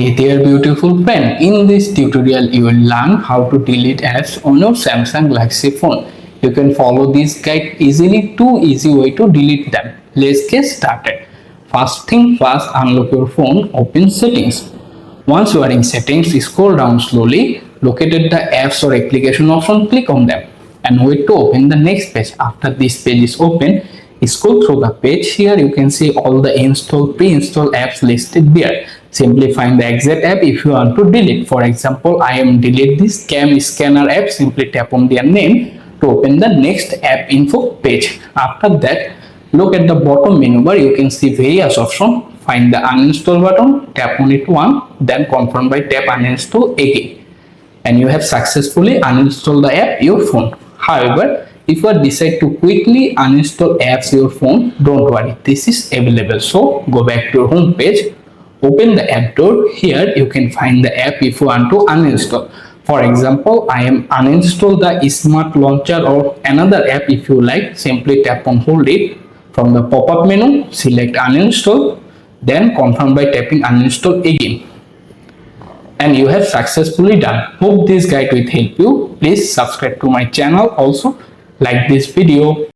Hey there beautiful friend, in this tutorial you will learn how to delete apps on your Samsung Galaxy phone. You can follow this guide easily, two easy way to delete them. Let's get started. First thing first, unlock your phone, open settings. Once you are in settings, scroll down slowly, locate the apps or application option, click on them and wait to open the next page. After this page is open, scroll through the page. Here you can see all the pre-installed apps listed there. Simply find the exact app if you want to delete. For example, I am delete this cam scanner app. Simply tap on their name to open the next app info page. After that, look at the bottom menu bar. You can see various options. Find the uninstall button, tap on it once, then confirm by tap uninstall again, and you have successfully uninstalled the app your phone. However, if you decide to quickly uninstall apps your phone, don't worry, this is available. So go back to your home page, open the app door. Here you can find the app if you want to uninstall. For example, I am uninstall the smart launcher or another app. If you like, simply tap on hold it. From the pop-up menu, select uninstall, then confirm by tapping uninstall again, and you have successfully done. Hope this guide will help you. Please subscribe to my channel. Also like this video.